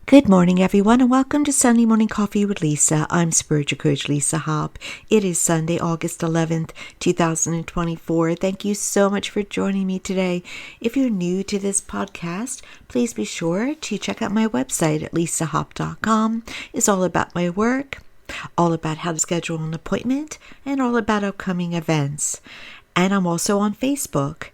Good morning, everyone, and welcome to Sunday Morning Coffee with Lisa. I'm Spiritual Coach Lisa Hopp. It is Sunday, August 11th, 2024. Thank you so much for joining me today. If you're new to this podcast, please be sure to check out my website at lisahopp.com. It's all about my work, all about how to schedule an appointment, and all about upcoming events. And I'm also on Facebook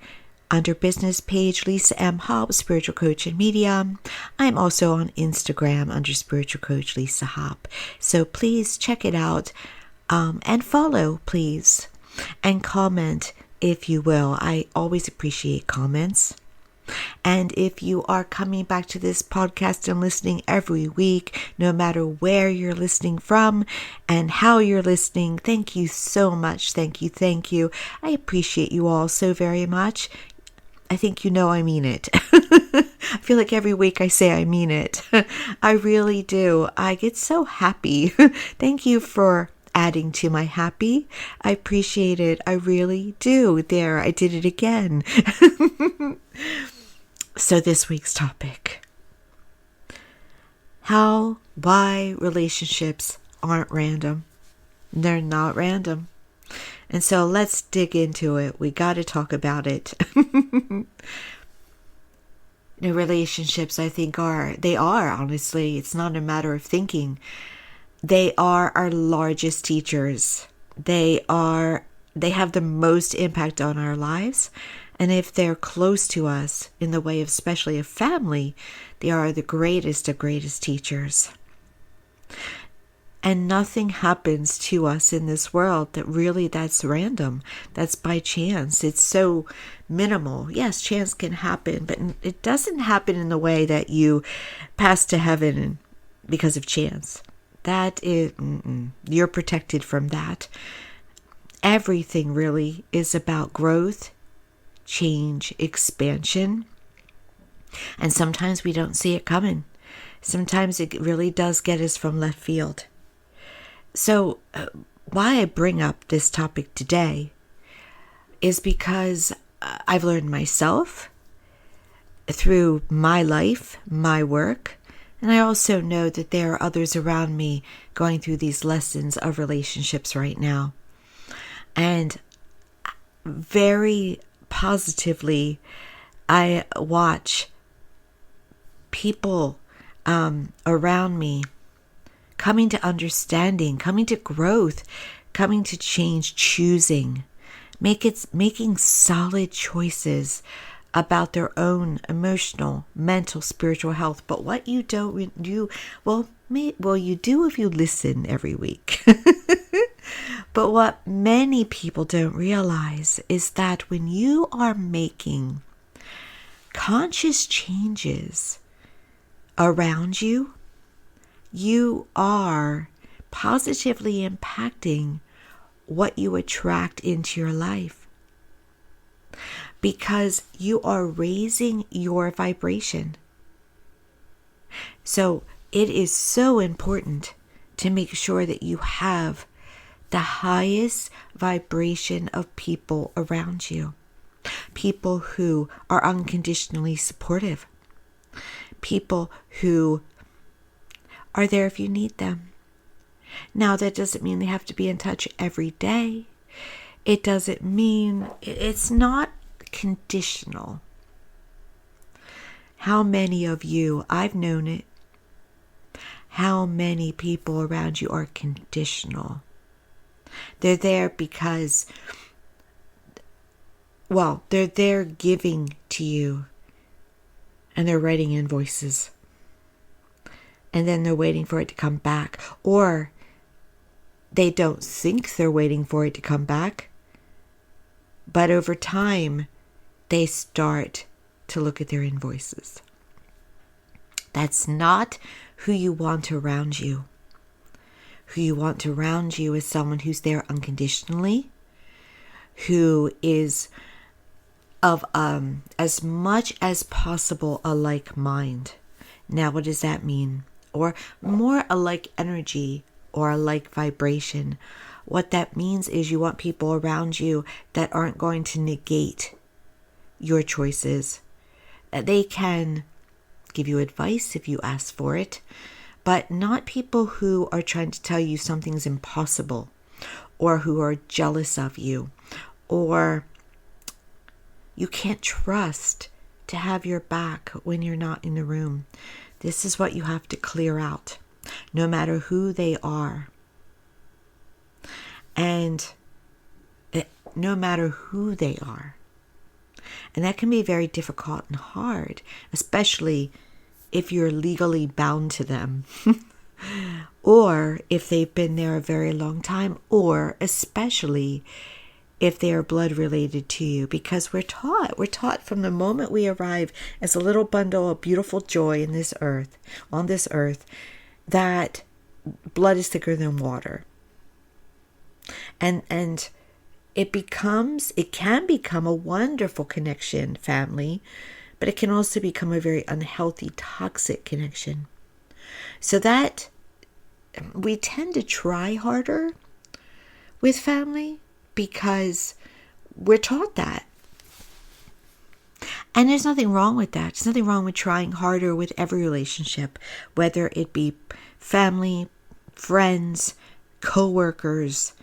under business page Lisa M. Hopp, Spiritual Coach and Medium. I'm also on Instagram under Spiritual Coach Lisa Hopp. So please check it out and follow, please. And comment if you will. I always appreciate comments. And if you are coming back to this podcast and listening every week, no matter where you're listening from and how you're listening, thank you so much. Thank you. I appreciate you all so very much. I think you know I mean it. I feel like every week I say I mean it. I really do. I get so happy. Thank you for adding to my happy. I appreciate it. I really do. There, I did it again. So this week's topic. Why relationships aren't random. They're not random. And so let's dig into it. We got to talk about it. The relationships, I think, they are, honestly. It's not a matter of thinking. They are our largest teachers. They have the most impact on our lives. And if they're close to us in the way of especially a family, they are the greatest of greatest teachers. And nothing happens to us in this world that's random. That's by chance. It's so minimal. Yes, chance can happen, but it doesn't happen in the way that you pass to heaven because of chance. That is, you're protected from that. Everything really is about growth, change, expansion. And sometimes we don't see it coming. Sometimes it really does get us from left field. So why I bring up this topic today is because I've learned myself through my life, my work, and I also know that there are others around me going through these lessons of relationships right now. And very positively, I watch people around me coming to understanding, coming to growth, coming to change, choosing, making solid choices about their own emotional, mental, spiritual health. But what you don't do, you do if you listen every week. But what many people don't realize is that when you are making conscious changes around you, you are positively impacting what you attract into your life because you are raising your vibration. So it is so important to make sure that you have the highest vibration of people around you. People who are unconditionally supportive. People who are there if you need them. Now, that doesn't mean they have to be in touch every day. It doesn't mean, it's not conditional. How many of you, I've known it, how many people around you are conditional? They're there because, they're there giving to you and they're writing invoices. And then they're waiting for it to come back. Or they don't think they're waiting for it to come back. But over time, they start to look at their invoices. That's not who you want around you. Who you want around you is someone who's there unconditionally, who is of as much as possible a like mind. Now, what does that mean? Or more a like energy or a like vibration. What that means is you want people around you that aren't going to negate your choices. They can give you advice if you ask for it, but not people who are trying to tell you something's impossible, or who are jealous of you, or you can't trust to have your back when you're not in the room. This is what you have to clear out, no matter who they are. And no matter who they are. And that can be very difficult and hard, especially if you're legally bound to them, or if they've been there a very long time, or especially if they are blood related to you, because we're taught from the moment we arrive as a little bundle of beautiful joy on this earth, that blood is thicker than water. And it can become a wonderful connection, family, but it can also become a very unhealthy, toxic connection. So that we tend to try harder with family because we're taught that. And there's nothing wrong with that. There's nothing wrong with trying harder with every relationship, whether it be family, friends, co-workers.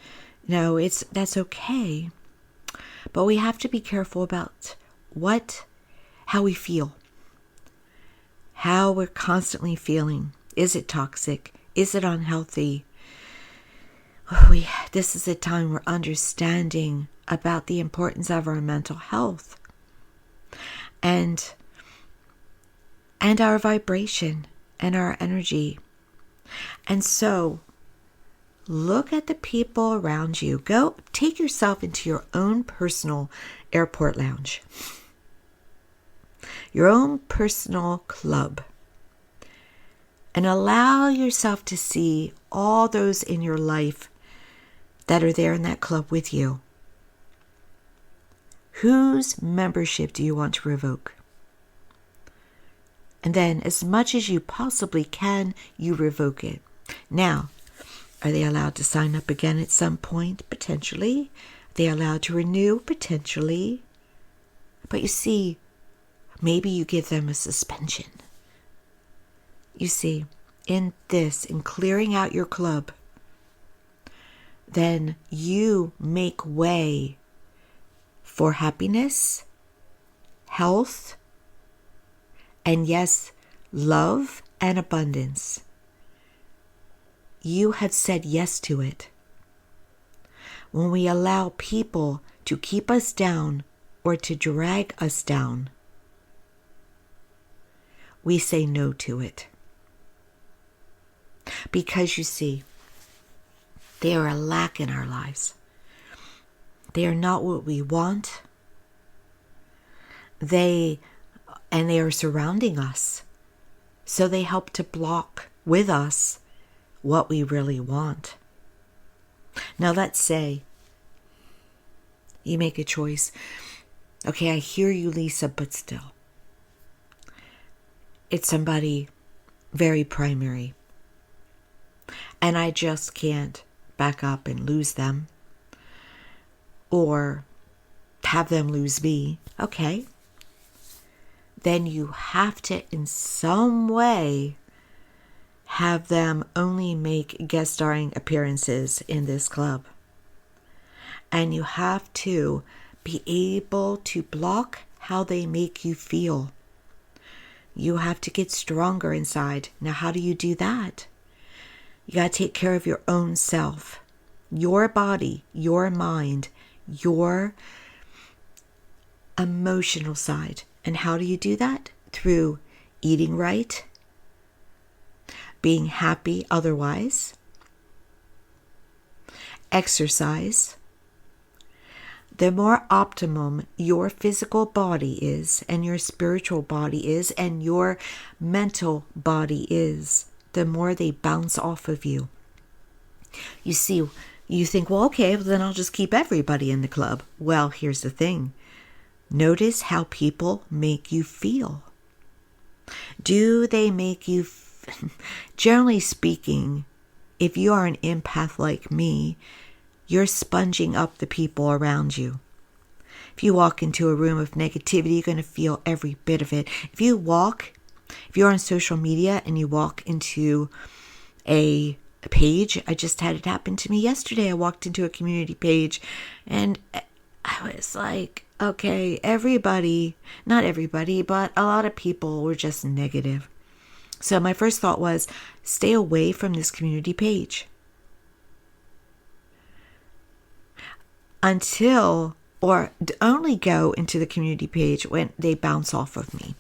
No, that's okay. But we have to be careful about how we feel. How we're constantly feeling. Is it toxic? Is it unhealthy? This is a time we're understanding about the importance of our mental health and our vibration and our energy. And so look at the people around you. Go take yourself into your own personal airport lounge, your own personal club, and allow yourself to see all those in your life that are there in that club with you. Whose membership do you want to revoke? And then, as much as you possibly can, you revoke it. Now, are they allowed to sign up again at some point? Potentially. Are they allowed to renew? Potentially. But you see, maybe you give them a suspension. You see, in clearing out your club, then you make way for happiness, health, and yes, love and abundance. You have said yes to it. When we allow people to keep us down or to drag us down, we say no to it. Because you see, they are a lack in our lives. They are not what we want. They are surrounding us. So they help to block with us what we really want. Now let's say you make a choice. Okay, I hear you, Lisa, but still. It's somebody very primary. And I just can't back up and lose them. Or have them lose me. Okay. Then you have to, in some way, have them only make guest starring appearances in this club. And you have to be able to block how they make you feel. You have to get stronger inside. Now, how do you do that? You got to take care of your own self, your body, your mind, your emotional side. And how do you do that? Through eating right, being happy otherwise, exercise. The more optimum your physical body is, and your spiritual body is, and your mental body is, the more they bounce off of you. You see, you think, well, okay, then I'll just keep everybody in the club. Well, here's the thing. Notice how people make you feel. Do they make you... Generally speaking, if you are an empath like me, you're sponging up the people around you. If you walk into a room of negativity, you're going to feel every bit of it. If you walk If you're on social media and you walk into a page, I just had it happen to me yesterday. I walked into a community page and I was like, okay, everybody, not everybody, but a lot of people were just negative. So my first thought was, stay away from this community page or only go into the community page when they bounce off of me.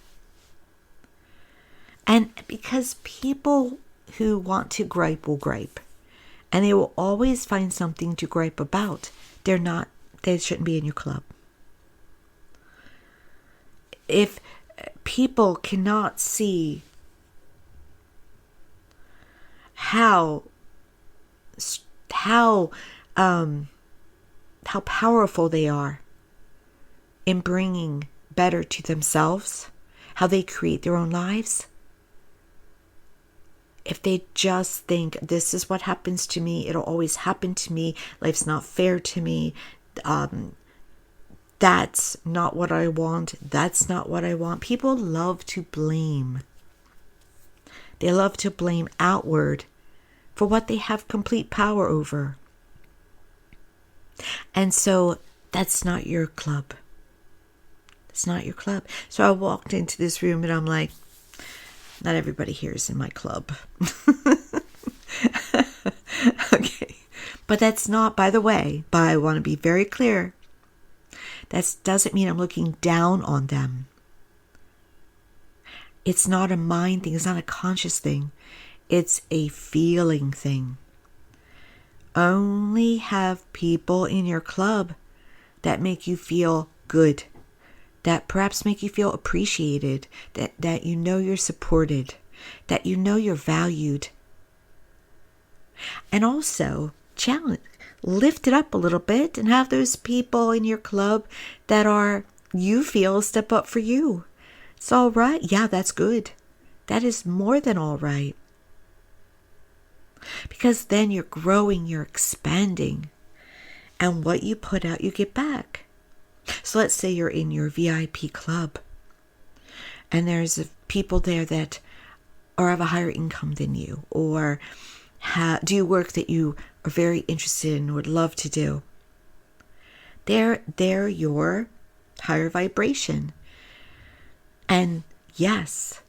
And because people who want to gripe will gripe, and they will always find something to gripe about. They shouldn't be in your club. If people cannot see how powerful they are in bringing better to themselves, how they create their own lives, if they just think this is what happens to me, it'll always happen to me, life's not fair to me, that's not what I want, that's not what I want. People love to blame. They love to blame outward for what they have complete power over. And so that's not your club. It's not your club. So I walked into this room and I'm like, not everybody here is in my club. Okay. But that's not, by the way, but I want to be very clear. That doesn't mean I'm looking down on them. It's not a mind thing. It's not a conscious thing. It's a feeling thing. Only have people in your club that make you feel good, that perhaps make you feel appreciated, that you know you're supported, that you know you're valued. And also, lift it up a little bit and have those people in your club that you feel step up for you. It's all right. Yeah, that's good. That is more than all right. Because then you're growing, you're expanding. And what you put out, you get back. So let's say you're in your VIP club and there's people there that have a higher income than you, or do work that you are very interested in or would love to do. They're your higher vibration. And yes,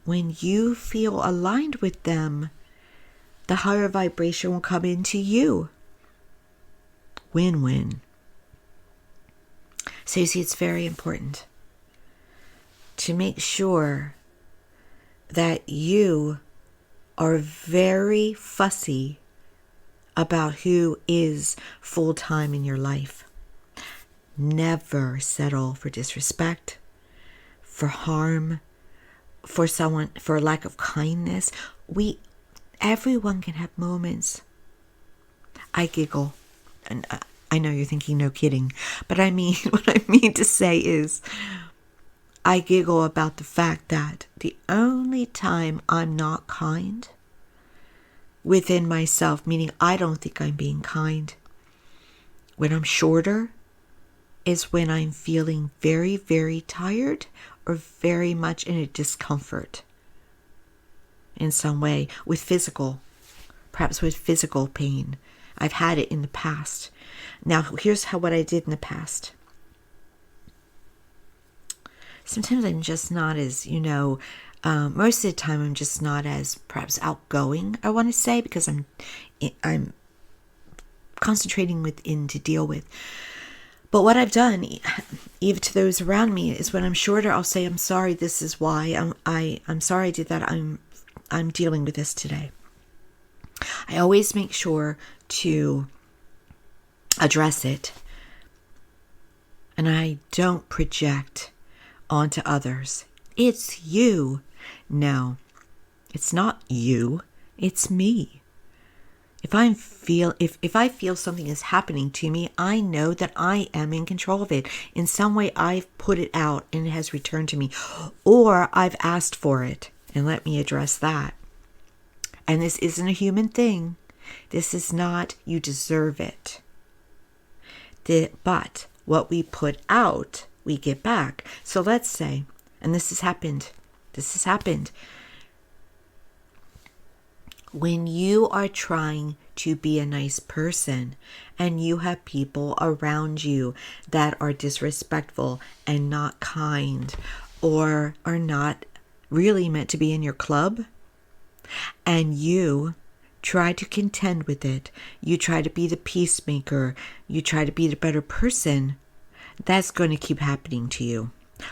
when you feel aligned with them, the higher vibration will come into you. Win-win. So you see, it's very important to make sure that you are very fussy about who is full-time in your life. Never settle for disrespect, for harm, for lack of kindness. Everyone can have moments. I giggle, and I know you're thinking, no kidding, but I mean, what I mean to say is, I giggle about the fact that the only time I'm not kind within myself, meaning I don't think I'm being kind, when I'm shorter, is when I'm feeling very, very tired or very much in a discomfort in some way, perhaps with physical pain. I've had it in the past. Now, here's what I did in the past. Sometimes I'm just not as, most of the time I'm just not as perhaps outgoing, I want to say, because I'm concentrating within to deal with. But what I've done, even to those around me, is when I'm shorter, I'll say, I'm sorry, this is why. I'm sorry I did that. I'm dealing with this today. I always make sure to address it. And I don't project onto others. It's you. No, it's not you. It's me. If I feel something is happening to me, I know that I am in control of it. In some way, I've put it out and it has returned to me, or I've asked for it, and let me address that. And this isn't a human thing. This is not, you deserve it. But what we put out, we get back. So let's say, and this has happened This has happened. When you are trying to be a nice person and you have people around you that are disrespectful and not kind or are not really meant to be in your club, and you try to contend with it, you try to be the peacemaker, you try to be the better person, that's going to keep happening to you,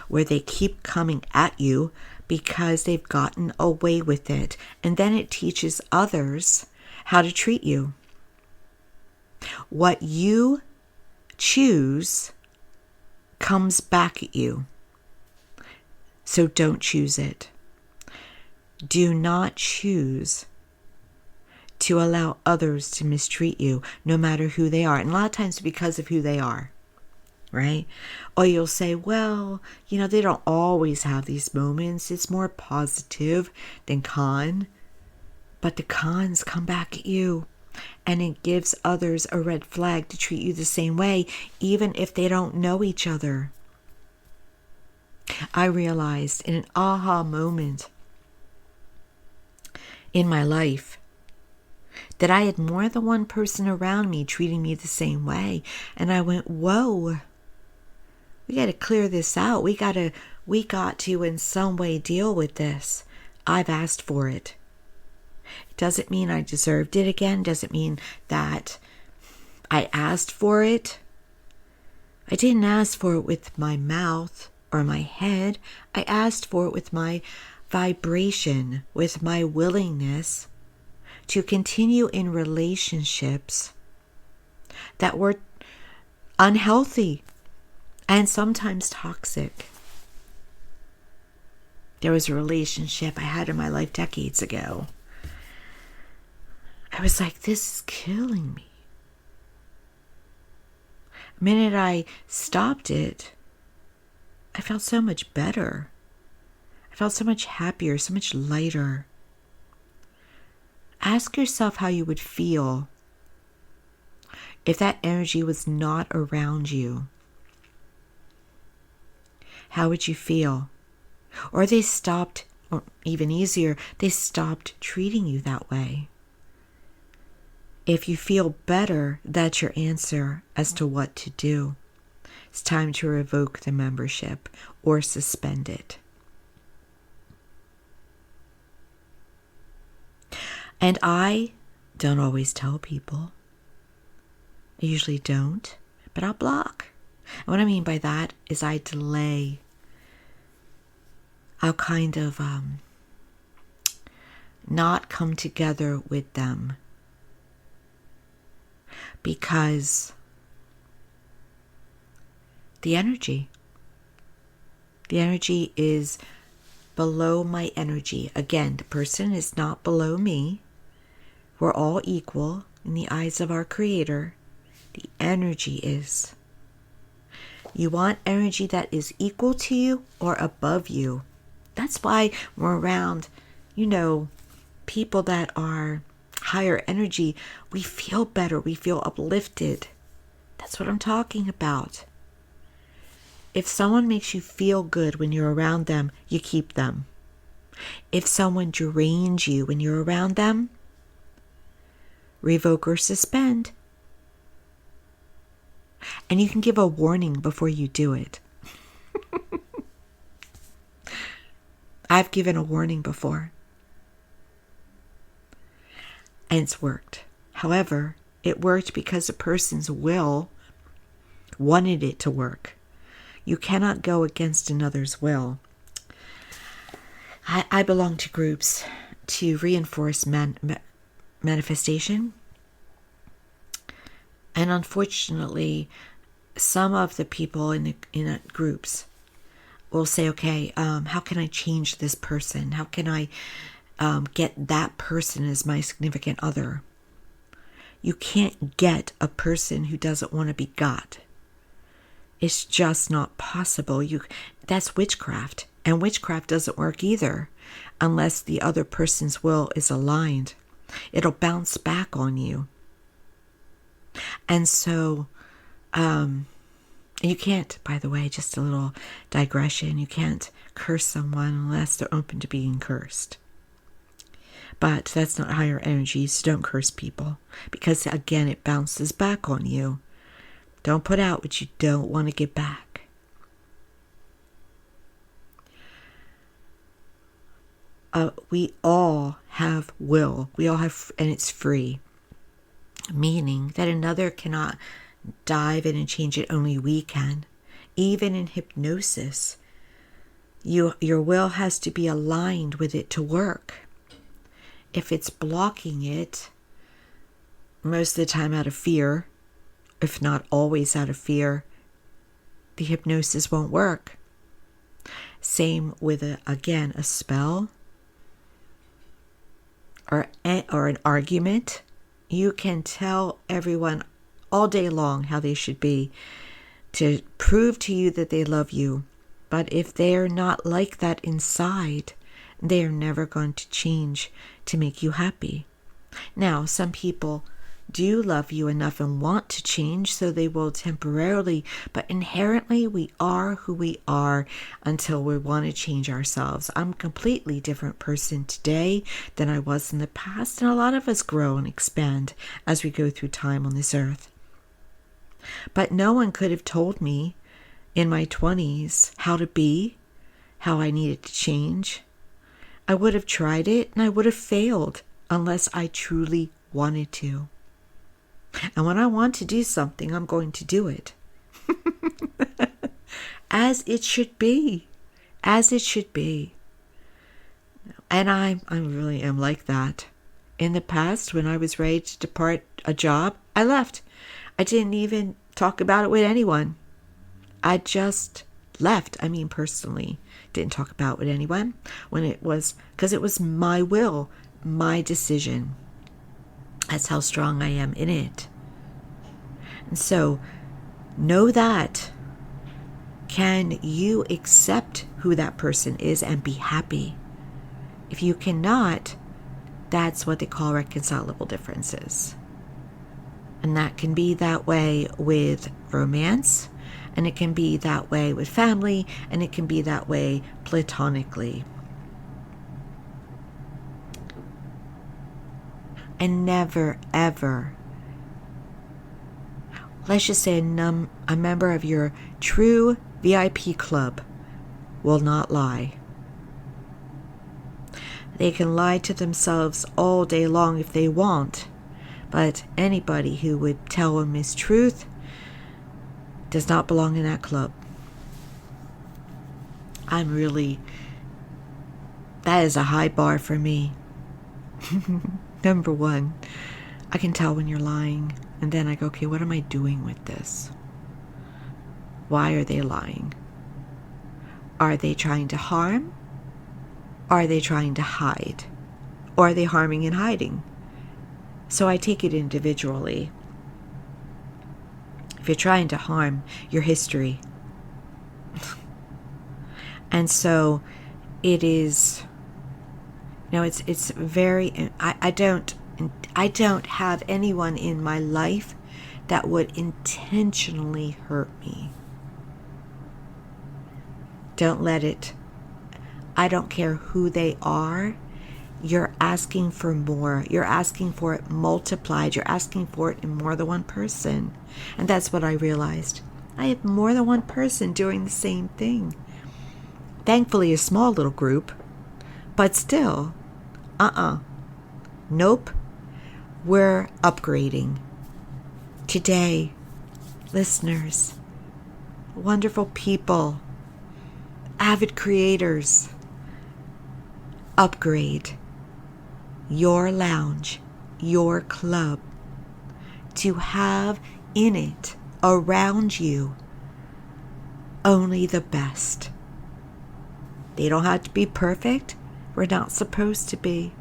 where they keep coming at you because they've gotten away with it. And then it teaches others how to treat you. What you choose comes back at you. So don't choose it. Do not choose to allow others to mistreat you, no matter who they are. And a lot of times because of who they are. Right? Or you'll say, well, they don't always have these moments. It's more positive than con. But the cons come back at you. And it gives others a red flag to treat you the same way, even if they don't know each other. I realized in an aha moment in my life that I had more than one person around me treating me the same way. And I went, whoa. We got to clear this out. We got to in some way deal with this. I've asked for it. It doesn't mean I deserved it again. Doesn't mean that I asked for it. I didn't ask for it with my mouth or my head. I asked for it with my vibration, with my willingness to continue in relationships that were unhealthy and sometimes toxic. There was a relationship I had in my life decades ago. I was like, this is killing me. The minute I stopped it, I felt so much better. I felt so much happier, so much lighter. Ask yourself how you would feel if that energy was not around you. How would you feel? Or they stopped, or even easier, they stopped treating you that way. If you feel better, that's your answer as to what to do. It's time to revoke the membership or suspend it. And I don't always tell people. I usually don't, but I'll block. And what I mean by that is I delay. I'll kind of not come together with them because the energy is below my energy. Again, the person is not below me. We're all equal in the eyes of our Creator. The energy is. You want energy that is equal to you or above you. That's why we're around, people that are higher energy. We feel better. We feel uplifted. That's what I'm talking about. If someone makes you feel good when you're around them, you keep them. If someone drains you when you're around them, revoke or suspend. And you can give a warning before you do it. I've given a warning before. And it's worked. However, it worked because a person's will wanted it to work. You cannot go against another's will. I belong to groups to reinforce manifestation. And unfortunately, some of the people in the groups will say, okay, how can I change this person? How can I get that person as my significant other? You can't get a person who doesn't want to be got. It's just not possible. That's witchcraft. And witchcraft doesn't work either unless the other person's will is aligned. It'll bounce back on you. And so You can't, by the way, just a little digression, you can't curse someone unless they're open to being cursed. But that's not higher energy, so don't curse people. Because, again, it bounces back on you. Don't put out what you don't want to get back. We all have will. We all have, and it's free. Meaning that another cannot dive in and change it, only we can. Even in hypnosis, your will has to be aligned with it to work. If it's blocking it, most of the time out of fear, if not always out of fear, the hypnosis won't work. Same with, a spell or an argument. You can tell everyone all day long how they should be to prove to you that they love you. But if they're not like that inside, they are never going to change to make you happy. Now, some people do love you enough and want to change, so they will temporarily, but inherently we are who we are until we want to change ourselves. I'm a completely different person today than I was in the past, and a lot of us grow and expand as we go through time on this earth. But no one could have told me in my 20s how to be, how I needed to change. I would have tried it and I would have failed unless I truly wanted to. And when I want to do something, I'm going to do it. As it should be. As it should be. And I really am like that. In the past, when I was ready to depart a job, I left. I didn't even talk about it with anyone. I just left. I mean, personally, didn't talk about it with anyone because it was my will, my decision. That's how strong I am in it. And so, know that. Can you accept who that person is and be happy? If you cannot, that's what they call reconcilable differences. And that can be that way with romance, and it can be that way with family, and it can be that way platonically. And never, ever, let's just say a member of your true VIP club will not lie. They can lie to themselves all day long if they want, but anybody who would tell a mistruth does not belong in that club. That is a high bar for me. Number one, I can tell when you're lying, and then I go, okay, what am I doing with this? Why are they lying? Are they trying to harm? Are they trying to hide? Or are they harming and hiding? So I take it individually. If you're trying to harm, your history. And so it is, it's very, I don't have anyone in my life that would intentionally hurt me. Don't let it. I don't care who they are. You're asking for more. You're asking for it multiplied. You're asking for it in more than one person. And that's what I realized. I have more than one person doing the same thing. Thankfully, a small little group. But still, nope. We're upgrading. Today, listeners, wonderful people, avid creators, upgrade your lounge, your club, to have in it, around you, only the best. They don't have to be perfect. We're not supposed to be.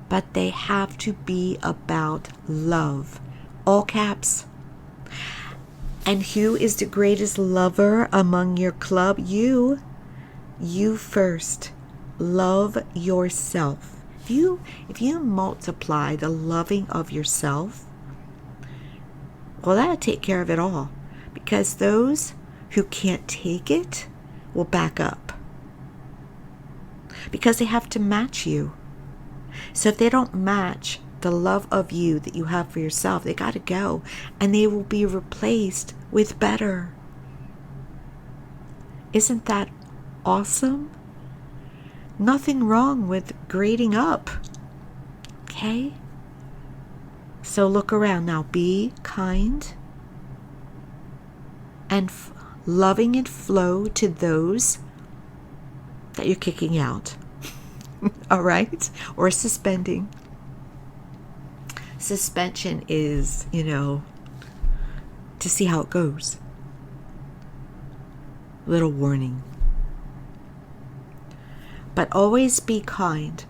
But they have to be about love. All caps. And who is the greatest lover among your club? You. You first. Love yourself. If you multiply the loving of yourself, well, that'll take care of it all. Because those who can't take it will back up. Because they have to match you. So if they don't match the love of you that you have for yourself, they got to go. And they will be replaced with better. Isn't that awesome? Nothing wrong with grading up. Okay? So look around now. Be kind and loving and flow to those that you're kicking out. All right? Or suspending. Suspension is, to see how it goes. Little warning. But always be kind.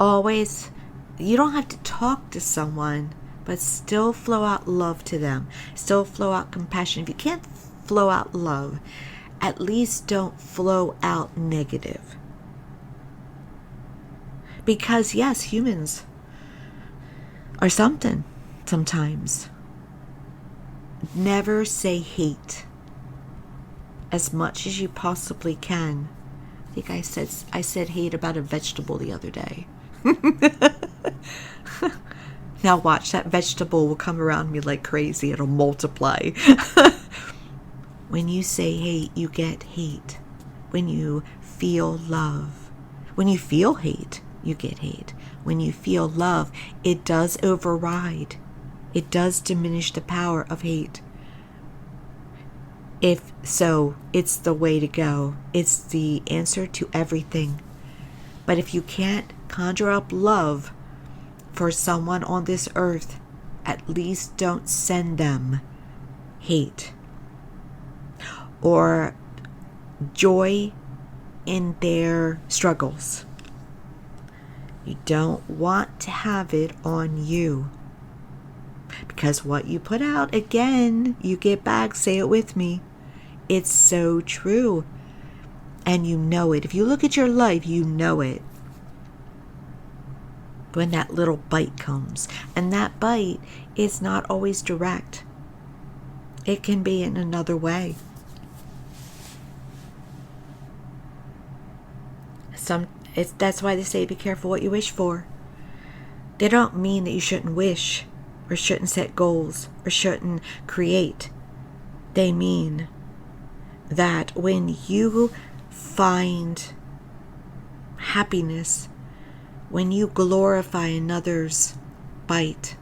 Always, you don't have to talk to someone, but still flow out love to them. Still flow out compassion. If you can't flow out love, at least don't flow out negative. Because yes, humans are something sometimes. Never say hate as much as you possibly can. I think I said hate about a vegetable the other day. Now watch, that vegetable will come around me like crazy. It'll multiply. When you say hate, you get hate. When you feel love, when you feel hate, you get hate. When you feel love, it does override. It does diminish the power of hate. If so, it's the way to go. It's the answer to everything. But if you can't conjure up love for someone on this earth, at least don't send them hate or joy in their struggles. You don't want to have it on you. Because what you put out, again, you get back. Say it with me. It's so true. And you know it. If you look at your life, you know it. When that little bite comes. And that bite is not always direct. It can be in another way. That's why they say be careful what you wish for. They don't mean that you shouldn't wish or shouldn't set goals or shouldn't create. They mean that when you find happiness, when you glorify another's bite,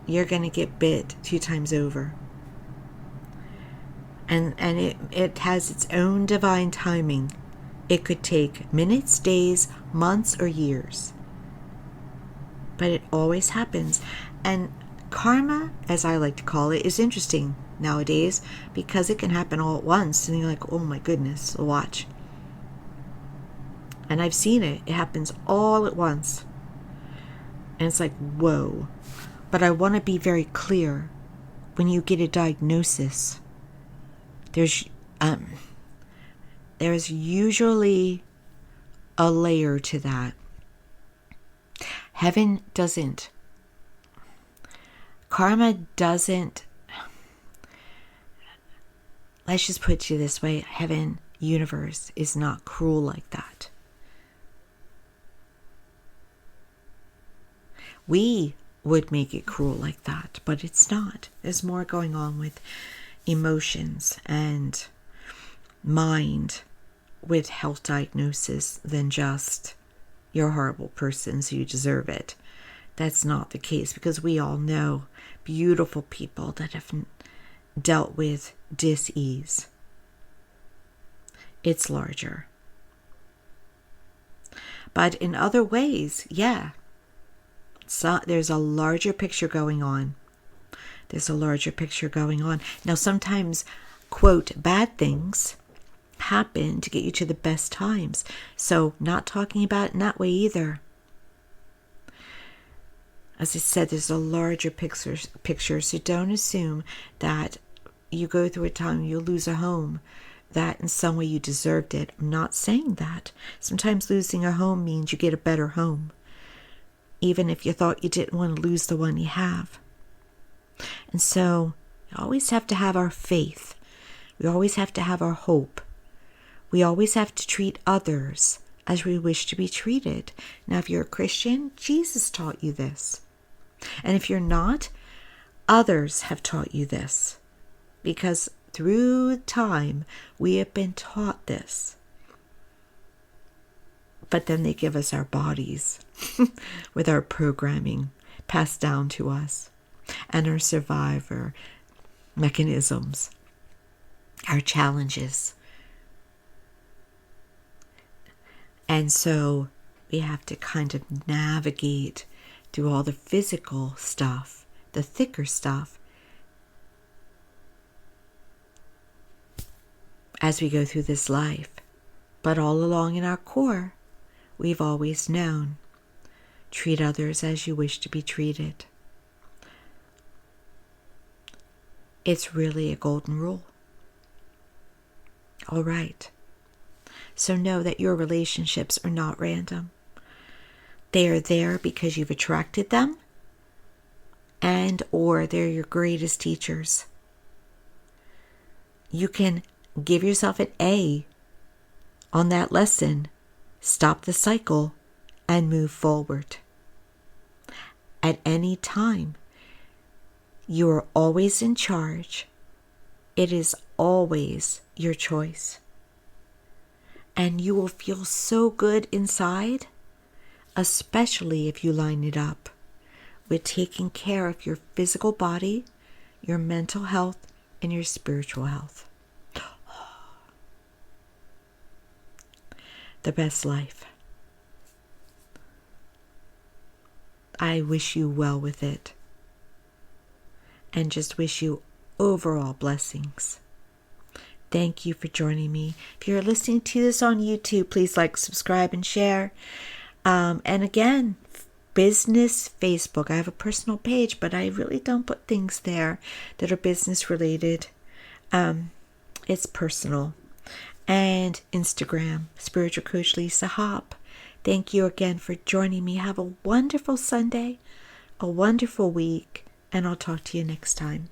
you're going to get bit 2 times over. And it has its own divine timing. It could take minutes, days, months, or years. But it always happens. And karma, as I like to call it, is interesting nowadays because it can happen all at once. And you're like, oh my goodness, watch. And I've seen it. It happens all at once. And it's like, whoa. But I want to be very clear. When you get a diagnosis, there's usually a layer to that. Heaven doesn't. Karma doesn't. Let's just put it to you this way. Heaven, universe, is not cruel like that. We would make it cruel like that, but it's not. There's more going on with emotions and mind with health diagnosis than just you're a horrible person, so you deserve it. That's not the case, because we all know beautiful people that have dealt with dis-ease. It's larger. But in other ways, yeah, so there's a larger picture going on. There's a larger picture going on. Now, sometimes, quote, bad things happen to get you to the best times. So not talking about it in that way either. As I said, there's a larger picture. So don't assume that you go through a time you lose a home, that in some way you deserved it. I'm not saying that. Sometimes losing a home means you get a better home, even if you thought you didn't want to lose the one you have. And so We always have to have our faith. We always have to have our hope. We always have to treat others as we wish to be treated. Now, if you're a Christian, Jesus taught you this. And if you're not, others have taught you this. Because through time, we have been taught this. But then they give us our bodies with our programming passed down to us and our survivor mechanisms, our challenges. And so we have to kind of navigate through all the physical stuff, the thicker stuff, as we go through this life. But all along in our core, we've always known, treat others as you wish to be treated. It's really a golden rule. All right. So know that your relationships are not random. They are there because you've attracted them, and or they're your greatest teachers. You can give yourself an A on that lesson, stop the cycle, and move forward. At any time, you are always in charge. It is always your choice. And you will feel so good inside, especially if you line it up with taking care of your physical body, your mental health, and your spiritual health. The best life. I wish you well with it, and just wish you overall blessings. Thank you for joining me. If you're listening to this on YouTube, please like, subscribe, and share. And again, business Facebook. I have a personal page, but I really don't put things there that are business related. It's personal. And Instagram, Spiritual Coach Lisa Hop. Thank you again for joining me. Have a wonderful Sunday, a wonderful week, and I'll talk to you next time.